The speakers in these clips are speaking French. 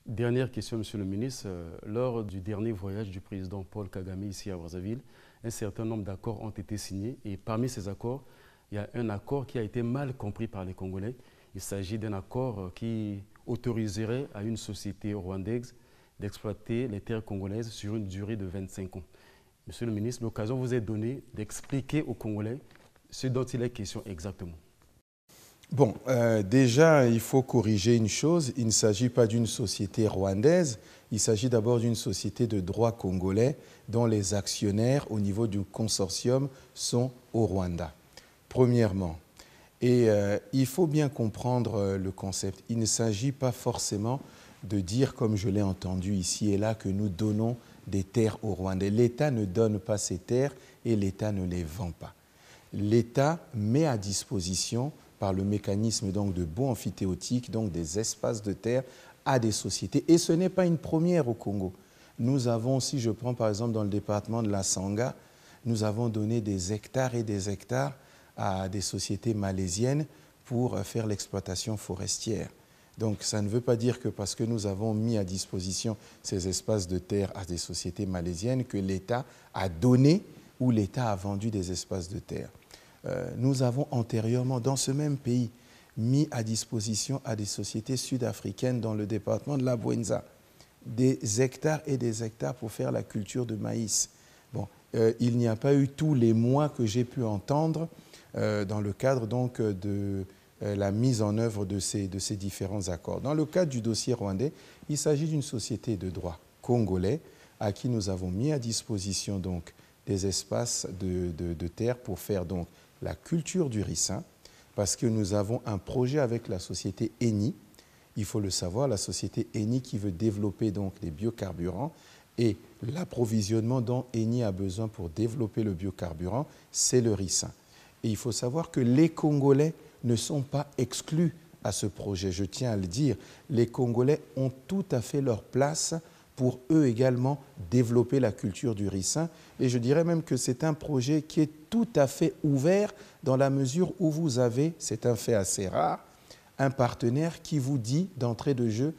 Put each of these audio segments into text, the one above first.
Dernière question, Monsieur le ministre. Lors du dernier voyage du président Paul Kagame ici à Brazzaville, un certain nombre d'accords ont été signés et parmi ces accords, il y a un accord qui a été mal compris par les Congolais. Il s'agit d'un accord qui autoriserait à une société rwandaise d'exploiter les terres congolaises sur une durée de 25 ans. Monsieur le ministre, l'occasion vous est donnée d'expliquer aux Congolais ce dont il est question exactement. Bon, déjà, il faut corriger une chose. Il ne s'agit pas d'une société rwandaise. Il s'agit d'abord d'une société de droit congolais dont les actionnaires au niveau du consortium sont au Rwanda, premièrement. Et il faut bien comprendre le concept. Il ne s'agit pas forcément de dire, comme je l'ai entendu ici et là, que nous donnons des terres au Rwanda. L'État ne donne pas ces terres et l'État ne les vend pas. L'État met à disposition, par le mécanisme donc de baux amphithéotiques, donc des espaces de terre à des sociétés. Et ce n'est pas une première au Congo. Nous avons, si je prends par exemple dans le département de la Sangha, nous avons donné des hectares et des hectares à des sociétés malaisiennes pour faire l'exploitation forestière. Donc ça ne veut pas dire que parce que nous avons mis à disposition ces espaces de terre à des sociétés malaisiennes que l'État a donné ou l'État a vendu des espaces de terre. Nous avons antérieurement, dans ce même pays, mis à disposition à des sociétés sud-africaines dans le département de la Bouenza des hectares et des hectares pour faire la culture de maïs. Bon, il n'y a pas eu tous les mois que j'ai pu entendre dans le cadre donc, de la mise en œuvre de ces différents accords. Dans le cadre du dossier rwandais, il s'agit d'une société de droit congolais à qui nous avons mis à disposition donc, des espaces de terre pour faire donc, la culture du ricin, parce que nous avons un projet avec la société Eni. Il faut le savoir, la société Eni qui veut développer donc les biocarburants et l'approvisionnement dont Eni a besoin pour développer le biocarburant, c'est le ricin. Et il faut savoir que les Congolais ne sont pas exclus à ce projet. Je tiens à le dire, les Congolais ont tout à fait leur place pour eux également développer la culture du ricin. Et je dirais même que c'est un projet qui est tout à fait ouvert dans la mesure où vous avez, c'est un fait assez rare, un partenaire qui vous dit d'entrée de jeu,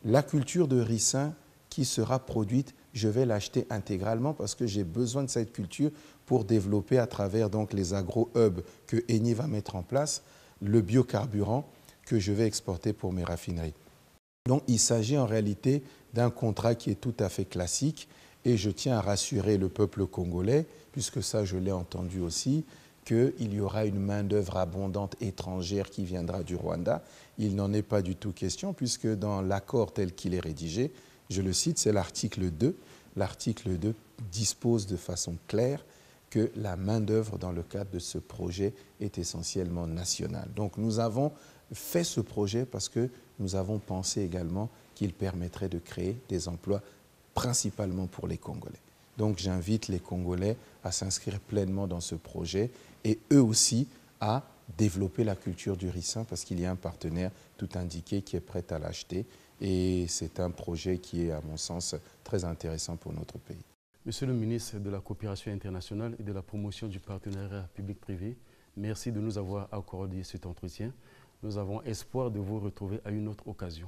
la culture de ricin qui sera produite, je vais l'acheter intégralement parce que j'ai besoin de cette culture pour développer à travers donc, les agro-hubs que Eni va mettre en place, le biocarburant que je vais exporter pour mes raffineries. Donc il s'agit en réalité d'un contrat qui est tout à fait classique et je tiens à rassurer le peuple congolais, puisque ça je l'ai entendu aussi, qu'il y aura une main-d'œuvre abondante étrangère qui viendra du Rwanda. Il n'en est pas du tout question, puisque dans l'accord tel qu'il est rédigé, je le cite, c'est l'article 2. L'article 2 dispose de façon claire que la main-d'œuvre dans le cadre de ce projet est essentiellement nationale. Donc nous avons fait ce projet parce que nous avons pensé également qu'il permettrait de créer des emplois principalement pour les Congolais. Donc j'invite les Congolais à s'inscrire pleinement dans ce projet et eux aussi à développer la culture du ricin parce qu'il y a un partenaire tout indiqué qui est prêt à l'acheter et c'est un projet qui est à mon sens très intéressant pour notre pays. Monsieur le ministre de la Coopération internationale et de la promotion du partenariat public-privé, merci de nous avoir accordé cet entretien. Nous avons espoir de vous retrouver à une autre occasion.